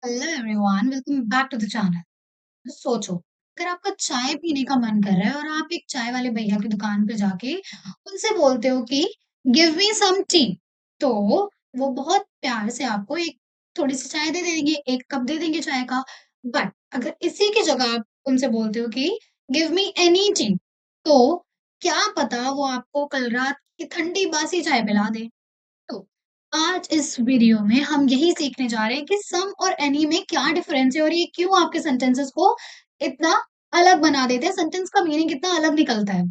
Hello everyone, welcome back to the channel. सोचो, अगर आपका चाय पीने का मन कर रहा है और आप एक चाय वाले भैया की दुकान पे जाके उनसे बोलते हो कि गिव मी सम टी, तो वो बहुत प्यार से आपको एक थोड़ी सी चाय दे देंगे, एक कप दे देंगे चाय का। बट अगर इसी की जगह आप उनसे बोलते हो कि गिव मी एनी टी, तो क्या पता वो आपको कल रात की ठंडी बासी चाय पिला दे। तो आज इस वीडियो में हम यही सीखने जा रहे हैं कि सम और एनी में क्या डिफरेंस है और ये क्यों आपके सेंटेंसेस को इतना अलग बना देते हैं, सेंटेंस का मीनिंग कितना अलग निकलता है।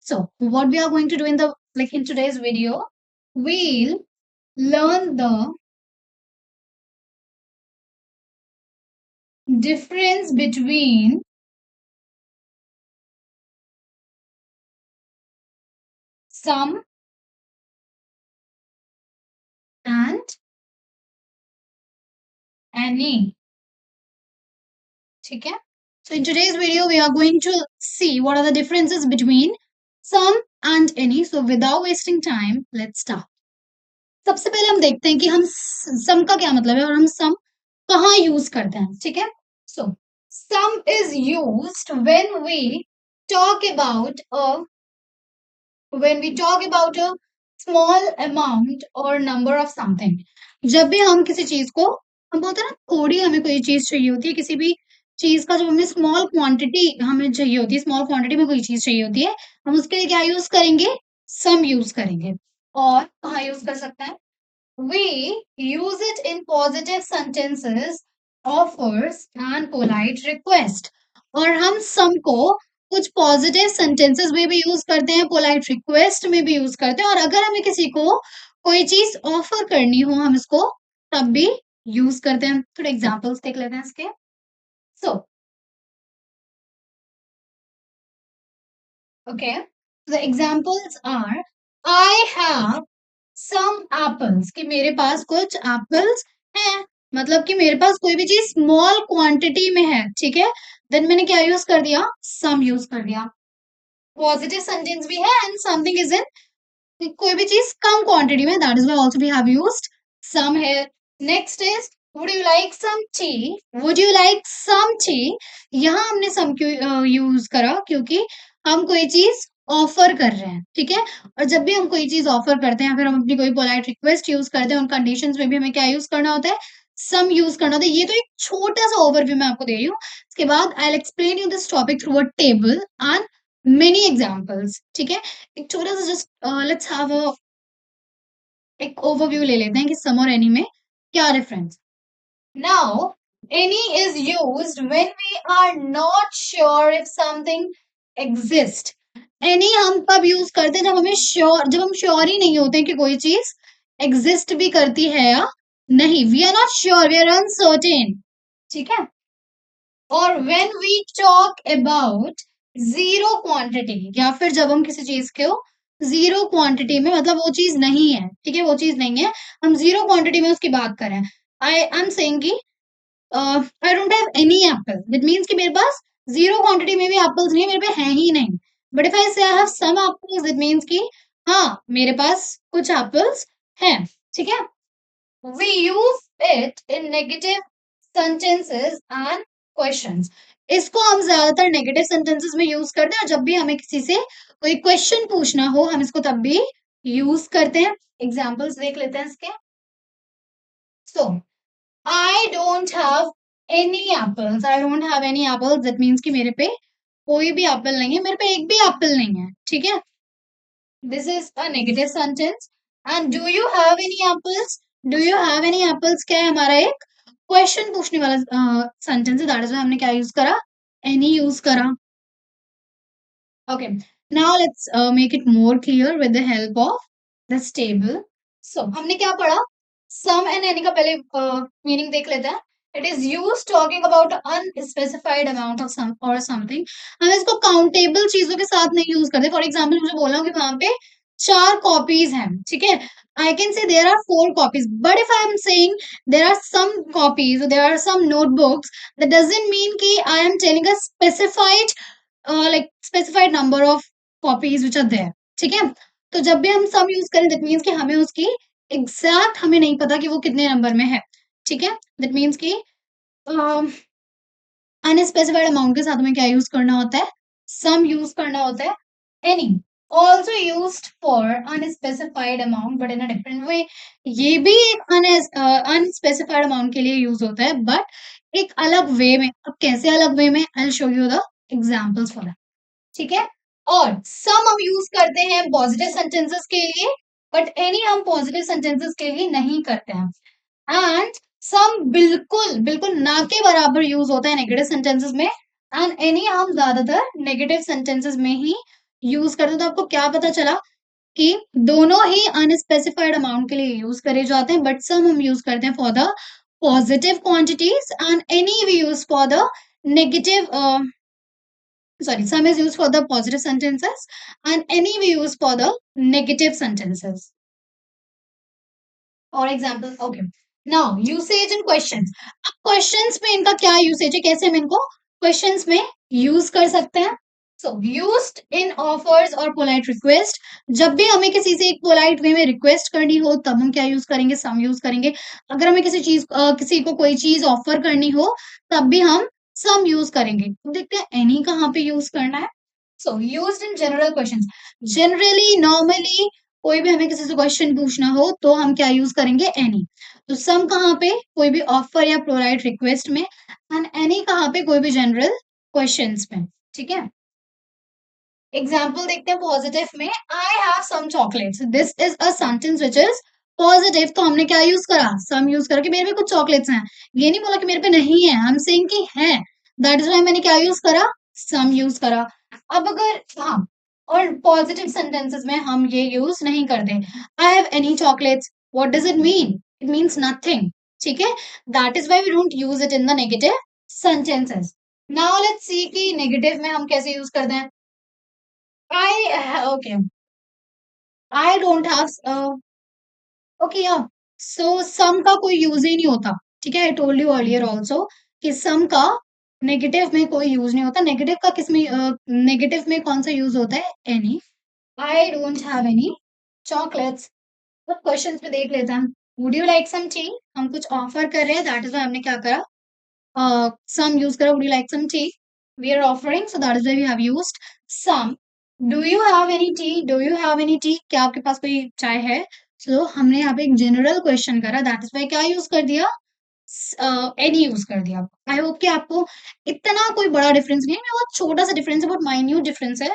So what we are going to do in the in today's video, we'll learn the difference between some and any. ठीक है? So in today's video we are going to see what are the differences between some and any. So without wasting time, let's start. सबसे पहले हम देखते हैं कि हम सम का क्या मतलब है और हम सम कहाँ यूज करते हैं। ठीक है, so some is used talk about a when we talk about a small amount or number of something। जब भी हम किसी चीज को, हम बोलते हैं ना, थोड़ी हमें कोई चीज चाहिए होती है, किसी भी चीज का जब हमें स्मॉल क्वांटिटी हमें चाहिए होती है, स्मॉल क्वांटिटी में कोई चीज चाहिए होती है, हम उसके लिए क्या यूज करेंगे? सम यूज करेंगे। और कहाँ यूज कर सकते हैं? We use it in positive sentences, offers and polite request। और हम सम को कुछ पॉजिटिव सेंटेंसेस में भी यूज करते हैं, पोलाइट रिक्वेस्ट में भी यूज करते हैं, और अगर हमें किसी को कोई चीज ऑफर करनी हो हम इसको तब भी यूज करते हैं। थोड़े एग्जांपल्स देख लेते हैं इसके। So okay, the examples are, I have some apples, कि मेरे पास कुछ एप्पल्स हैं, मतलब कि मेरे पास कोई भी चीज स्मॉल क्वांटिटी में है। ठीक है, देन मैंने क्या यूज कर दिया? सम यूज कर दिया। पॉजिटिव सेंटेंस भी है एंड समथिंग इज इन कोई भी चीज कम क्वांटिटी में, that is why also we have used some here. Next is would you like some tea, would you like some tea. यहाँ हमने सम क्यों यूज करा? क्योंकि हम कोई चीज ऑफर कर रहे हैं। ठीक है, और जब भी हम कोई चीज ऑफर करते हैं, फिर हम अपनी कोई पोलाइट रिक्वेस्ट यूज करते हैं, उन कंडीशंस में भी हमें क्या यूज करना होता है? सम यूज करना होता है। ये तो एक छोटा सा ओवरव्यू मैं आपको दे रही हूँ, इसके बाद I will explain you this topic through a table and many examples. ठीक है, एक छोटा सा जस्ट लेट्स हैव अ एक ओवरव्यू ले लेते हैं कि सम और एनी में क्या difference. Now any is used when we are not sure if something exist. Any हम तब यूज करते हैं जब हमें श्योर, जब हम श्योर ही नहीं होते कि कोई चीज एग्जिस्ट भी करती है या नहीं। We are not sure, we are uncertain. ठीक है, और when we talk about zero quantity, या फिर जब हम किसी चीज को जीरो क्वांटिटी में, मतलब वो चीज नहीं है, ठीक है, वो चीज नहीं है, हम जीरो क्वांटिटी में उसकी बात करें। आई एम सेइंग कि आई don't have any Apple, that means कि मेरे पास जीरो क्वांटिटी में भी एप्पल्स नहीं है, मेरे पे है ही नहीं। But if I say I have some apples, that means कि हाँ, मेरे पास कुछ एप्पल्स हैं। ठीक है, we use it in negative sentences and questions। इसको हम ज्यादातर नेगेटिव सेंटेंसेस में यूज करते हैं, और जब भी हमें किसी से कोई क्वेश्चन पूछना हो हम इसको तब भी यूज करते हैं। एग्जांपल्स देख लेते हैं इसके। So I don't have any apples, I don't have any apples, that means कि मेरे पे कोई भी एप्पल नहीं है, मेरे पे एक भी एप्पल नहीं है। ठीक है, this is a negative sentence. And do you have any apples, do you have any apples क्या है? हमारा एक क्वेश्चन पूछने वाला सेंटेंस है, दैट इज व्हाई हमने क्या यूज करा? एनी यूज करा। Okay, now let's make it more clear with the help of this table. So हमने क्या पढ़ा? सम एंड एनी का पहले मीनिंग देख लेते हैं। It is use talking about unspecified amount of some और समथिंग। हम इसको काउंटेबल चीजों के साथ नहीं यूज करते। फॉर एग्जाम्पल मुझे बोला कि वहां पे 4 कॉपीज हैं, ठीक है, I can say there are 4 copies, but if I am saying there are some copies or there are some notebooks, that doesn't mean कि I am telling a specified specified number of copies which are there। ठीक है, तो जब भी हम सम use करें that means कि हमें उसकी एग्जैक्ट हमें नहीं पता कि वो कितने नंबर में है। ठीक है, दैट मीन्स कि अनस्पेसिफाइड अमाउंट के साथ में क्या यूज करना होता है, सम यूज करना होता है, any also used for unspecified amount but in a different way. ये भी एक अनस्पेसिफाइड अमाउंट के लिए यूज होता है बट एक अलग वे में। अब कैसे अलग वे में, I will show you the examples for that, ठीक है। और सम हम यूज करते हैं पॉजिटिव सेंटेंसेस के लिए बट एनी हम पॉजिटिव सेंटेंसेस के लिए नहीं करते हैं। एंड सम बिल्कुल बिल्कुल ना के बराबर यूज होता है नेगेटिव सेंटेंसेस में, एंड एनी हम ज्यादातर नेगेटिव सेंटेंसेस में ही यूज करते हैं। तो आपको क्या पता चला कि दोनों ही अनस्पेसिफाइड अमाउंट के लिए यूज करे जाते हैं बट सम हम यूज करते हैं for the positive quantities and any we use for the negative, sorry, sum is used for the positive sentences and any we use for the negative sentences. और example, okay. Now usage इन questions. अब questions में इनका क्या usage है, कैसे हम इनको questions में यूज कर सकते हैं। सो यूज्ड इन ऑफर्स और पोलाइट रिक्वेस्ट। जब भी हमें किसी से एक पोलाइट वे में रिक्वेस्ट करनी हो तब हम क्या यूज करेंगे, सम यूज करेंगे। अगर हमें किसी को कोई चीज ऑफर करनी हो तब भी हम सम यूज करेंगे। तो देखते हैं एनी कहाँ पे यूज करना है। सो used in general questions. Generally normally कोई भी हमें किसी से क्वेश्चन पूछना हो तो हम क्या यूज करेंगे, एनी। तो सम कहाँ पे, कोई भी ऑफर या प्रोलाइट रिक्वेस्ट में, एंड एनी कहाँ पे, कोई भी जनरल क्वेश्चंस में, ठीक है। एग्जाम्पल देखते हैं पॉजिटिव में, I have some chocolates. This is a sentence which is positive. तो हमने क्या यूज करा, सम यूज करा कि मेरे पे कुछ चॉकलेट्स हैं। ये नहीं बोला कि मेरे पे नहीं है, हम सेइंग कि है, दैट इज व्हाई मैंने क्या यूज करा, सम यूज करा। अब अगर हाँ, और पॉजिटिव सेंटेंसेस में हम ये यूज नहीं करते। I have any chocolates, what does it mean, it means nothing, ठीक है। That is why we don't use it in the negative sentences. Now let's see कि नेगेटिव में हम कैसे यूज करते हैं। I okay. I don't have okay yeah. So sum का कोई यूज ही नहीं होता, ठीक है। I told you earlier also कि सम का नेगेटिव में कोई यूज नहीं होता। नेगेटिव का किसमें, नेगेटिव में कौन सा यूज होता है, any. I don't have any chocolates. तो क्वेश्चन पे देख लेते हैं। Would you like some tea, हम कुछ ऑफर कर रहे हैं, दैट इज व्हाई हमने क्या करा, some use करा, would you like some tea, we are offering, so that is why we have used some। do you have any tea, do you have any tea, क्या आपके पास कोई चाय है। so हमने यहाँ पे एक जनरल क्वेश्चन करा, दैट इज वाई क्या यूज कर दिया, एनी यूज कर दिया। आई होप कि आपको इतना कोई बड़ा डिफरेंस नहीं है, बहुत छोटा सा डिफरेंस है, बहुत माइन्यूट डिफरेंस है।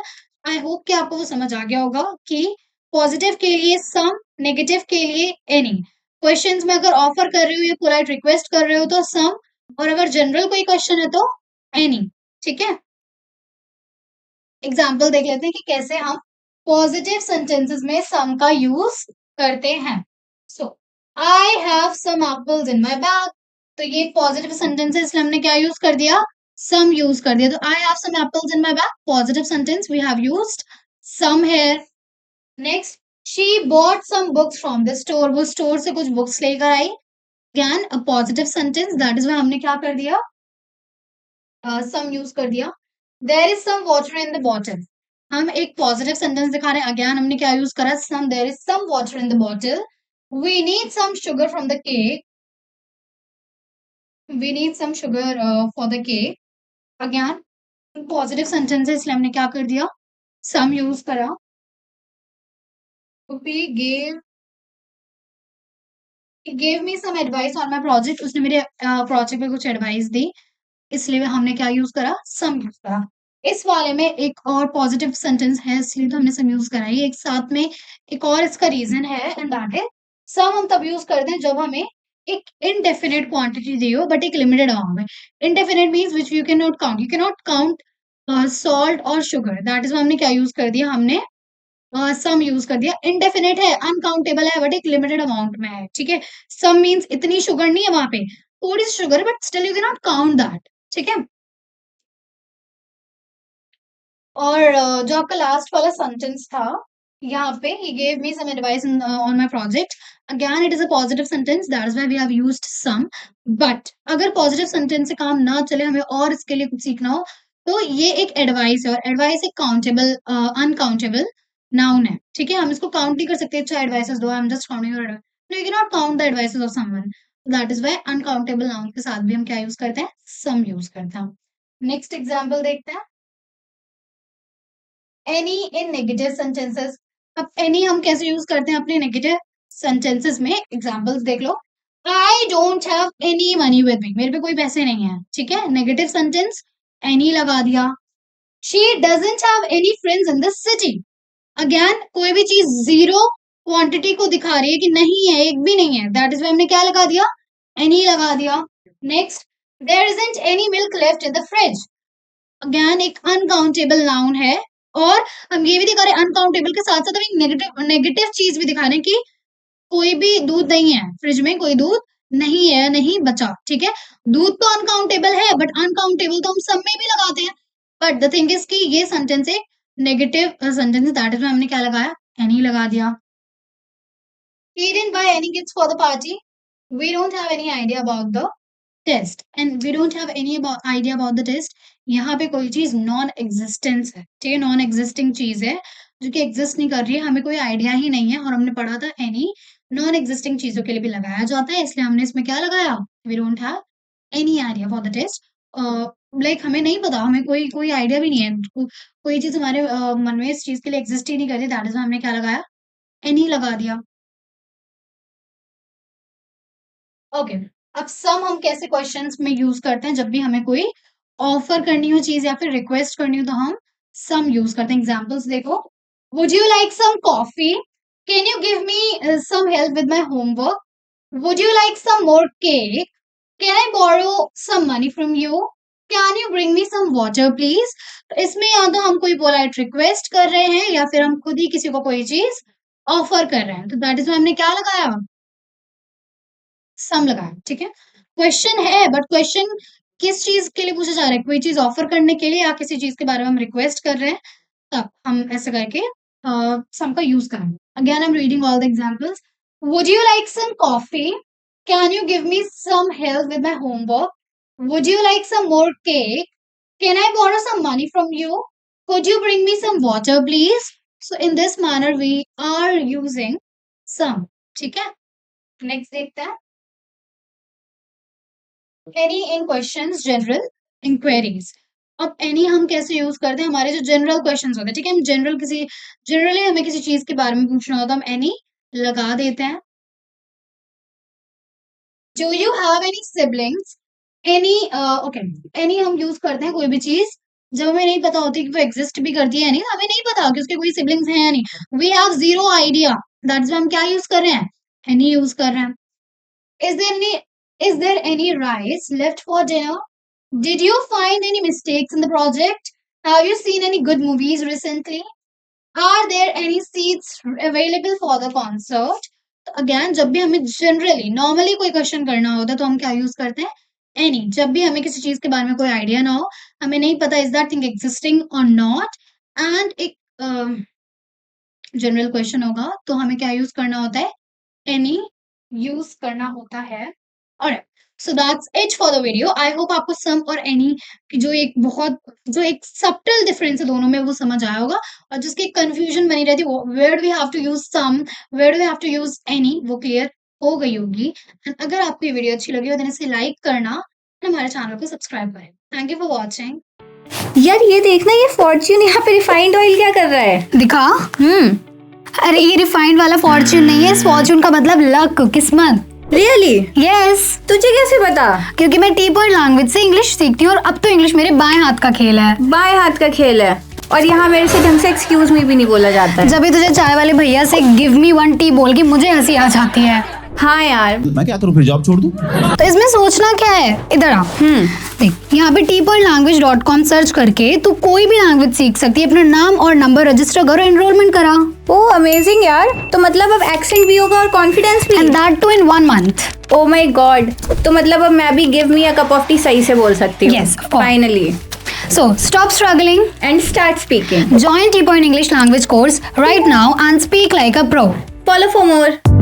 आई होप कि आपको वो समझ आ गया होगा कि पॉजिटिव के लिए सम, नेगेटिव के लिए एनी। क्वेश्चंस में अगर ऑफर कर रहे हो या पोलाइट रिक्वेस्ट कर रहे हो तो सम, और अगर जनरल कोई क्वेश्चन है तो एनी, ठीक है। एग्जाम्पल देख लेते हैं कि कैसे हम पॉजिटिव सेंटेंसेस में सम का यूज करते हैं। So I have some apples in my bag. तो ये पॉजिटिव सेंटेंस है इसलिए हमने क्या यूज कर दिया, सम यूज कर दिया। तो I have some apples in my bag, positive sentence, we have used some here. Next, she bought some books from the store, वो स्टोर से कुछ बुक्स लेकर आई, again a positive sentence, that is why हमने क्या कर दिया, some use कर दिया। There is some water in the bottle, हम एक पॉजिटिव सेंटेंस दिखा रहे हैं, अगेन हमने क्या यूज करा, some. There is some water in the bottle, we need some sugar from the cake, we need some sugar for the cake, again positive sentence है इसलिए हमने क्या कर दिया, सम यूज करा। We gave me some advice on my project, उसने मेरे project में कुछ एडवाइस दी, इसलिए हमने क्या यूज करा, सम यूज करा। इस वाले में एक और पॉजिटिव सेंटेंस है इसलिए तो हमने सम यूज करा है। एक साथ में एक और इसका रीजन है, एंड दैट इज सम हम तब यूज करते हैं जब हमें एक इनडेफिनेट क्वांटिटी दी हो बट एक लिमिटेड अमाउंट में। Indefinite means which you can not count, you can not count salt और शुगर, दैट इज हमने क्या यूज कर दिया, हमने सम यूज कर दिया। इनडेफिनेट है, अनकाउंटेबल है बट एक लिमिटेड अमाउंट में है, ठीक है। सम मीन्स इतनी शुगर नहीं है वहां पे, थोड़ी सी शुगर है but still you can not count that, ठीक है। और जो आपका लास्ट वाला सेंटेंस था यहाँ पे, he gave me some advice on my project, again it is a positive sentence, that is why we have used some। but अगर positive sentence से काम ना चले, हमें और इसके लिए कुछ सीखना हो, तो ये एक एडवाइस है, और एडवाइस एक काउंटेबल, अनकाउंटेबल नाउन है, ठीक है। हम इसको काउंट नहीं कर सकते, अच्छा एडवाइसेस दो, I am just counting your advice, no you can not count the advices of someone. That is why uncountable noun के साथ भी हम क्या यूज करते हैं, सम यूज करते हैं। नेक्स्ट एग्जाम्पल देखते हैं, एनी इन नेगेटिव सेंटेंसेस। अब एनी हम कैसे यूज करते हैं अपने नेगेटिव सेंटेंसेस में, एग्जाम्पल्स देख लो। I don't have any money with me, मेरे पे कोई पैसे नहीं है, ठीक है, नेगेटिव सेंटेंस, एनी लगा दिया। She doesn't have any friends in the city, again कोई भी चीज जीरो क्वांटिटी को दिखा रही है कि नहीं है, एक भी नहीं है, दैट इज वाई हमने क्या लगा दिया, एनी लगा दिया। Next, there isn't any milk left in the fridge, again एक अनकाउंटेबल नाउन है, और हम ये भी दिखा रहे हैं अनकाउंटेबल के साथ साथ हम एक नेगेटिव नेगेटिव चीज भी दिखा रहे हैं कि कोई भी दूध नहीं है फ्रिज में, कोई दूध नहीं है, नहीं बचा, ठीक है। दूध तो अनकाउंटेबल है, बट अनकाउंटेबल तो हम सब में भी लगाते हैं, बट द थिंग इज कि ये सेंटेंस एक नेगेटिव सेंटेंस, दैट इज में हमने क्या लगाया, एनी लगा दिया। He didn't buy any gifts for the party. We don't have any idea about the test, and we don't have any idea about the test. यहाँ पे कोई चीज नॉन एग्जिस्टेंस है, ठीक है, नॉन एग्जिस्टिंग चीज है जो कि एग्जिस्ट नहीं कर रही है, हमें कोई आइडिया ही नहीं है, और हमने पढ़ा था एनी नॉन एग्जिस्टिंग चीजों के लिए भी लगाया जाता है, इसलिए हमने इसमें क्या लगाया, we don't have any idea for the test. Like हमें नहीं पता, हमें कोई कोई आइडिया भी नहीं है, कोई चीज हमारे मन में इस चीज के लिए एग्जिस्ट ही नहीं करती, दैट इज हमने क्या लगाया, एनी लगा दिया। ओके, अब सम हम कैसे क्वेश्चंस में यूज करते हैं, जब भी हमें कोई ऑफर करनी हो चीज या फिर रिक्वेस्ट करनी हो तो हम सम यूज करते हैं। एग्जांपल्स देखो, would you like some coffee, can you give me some help with my homework, would you like some more cake, can I borrow some money from you, can you bring me some water please. तो इसमें या तो हम कोई polite request कर रहे हैं या फिर हम खुद ही किसी को कोई चीज ऑफर कर रहे हैं, तो दैट इज हमने क्या लगाया, सम लगाया, ठीक है। क्वेश्चन है, बट क्वेश्चन किस चीज के लिए पूछा जा रहा है, कोई चीज ऑफर करने के लिए या किसी चीज के बारे में हम रिक्वेस्ट कर रहे हैं, तब हम ऐसे करके सम का यूज करेंगे। Again I am reading all the examples, would you like some coffee, can you give me some help with my homework, would you like some more cake, can I borrow some money from you, could you bring me some water please. So in this manner we are using some, ठीक है। Next देखते हैं, any in questions general inquiries. अब any हम कैसे use करते हैं, हमारे जो जनरल क्वेश्चंस होते हैं, ठीक है, हम जनरली हमें किसी चीज के बारे में पूछना होता है, हम एनी लगा देते हैं। Do you have any siblings, any, okay, any हम यूज करते हैं कोई भी चीज जब हमें नहीं पता होती कि वो एग्जिस्ट भी करती है या नहीं, हमें नहीं पता कि उसके कोई सिबलिंग्स हैं या नहीं, we have zero idea, that's why हम क्या यूज कर रहे हैं, एनी यूज कर रहे हैं। Is there any rice left for dinner? Did you find any mistakes in the project? Have you seen any good movies recently? Are there any seats available for the concert? तो again जब भी हमें generally normally कोई question करना होता है तो हम क्या यूज करते हैं, एनी। जब भी हमें किसी चीज के बारे में कोई आइडिया ना हो, हमें नहीं पता इज दैट थिंग एग्जिस्टिंग और नॉट, एंड एक जनरल क्वेश्चन होगा तो हमें क्या यूज करना होता है, एनी यूज करना होता है। और so that's it for the video. I hope आपको सम और एनी की जो एक सब्टल डिफरेंस है दोनों में वो समझ आया होगा, और जिसकी कंफ्यूजन बनी रहती है where do we have to use some, where do we have to use any, वो क्लियर हो गई होगी। एंड अगर आपको ये वीडियो अच्छी लगी हो तो इसे लाइक करना, हमारे चैनल को सब्सक्राइब करें। Thank you for watching. यार ये देखना, ये फॉर्च्यून यहाँ पे रिफाइंड ऑयल क्या कर रहा है, दिखा। अरे ये रिफाइंड वाला फॉर्च्यून नहीं है, फॉर्च्यून का मतलब लक, किस्मत। रियली? यस। तुझे कैसे पता? क्योंकि मैं टी पॉइंट लैंग्वेज से इंग्लिश सीखती हूँ और अब तो इंग्लिश मेरे बाएं हाथ का खेल है। बाएं हाथ का खेल है, और यहाँ मेरे से ढंग से एक्सक्यूज मी भी नहीं बोला जाता है। जब भी तुझे चाय वाले भैया से गिव मी वन टी बोल के मुझे हंसी आ जाती है। हाँ यार, मैं क्या करूँ, फिर जॉब छोड़ दूँ? तो इसमें सोचना क्या है, इधर आ। देख यहाँ पे tpointlanguage.com सर्च करके तू कोई भी लैंग्वेज सीख सकती है, अपना नाम और नंबर रजिस्टर करो, एनरोलमेंट करा। ओह अमेजिंग यार, तो मतलब अब एक्सेंट भी होगा और कॉन्फिडेंस भी, and that too in 1 month। Oh my god, तो मतलब अब मैं भी give me a cup of tea सही से बोल सकती हूँ। Yes, of course. Finally. So stop struggling and start speaking. join T Point English language course right now and speak like a pro। Follow for more.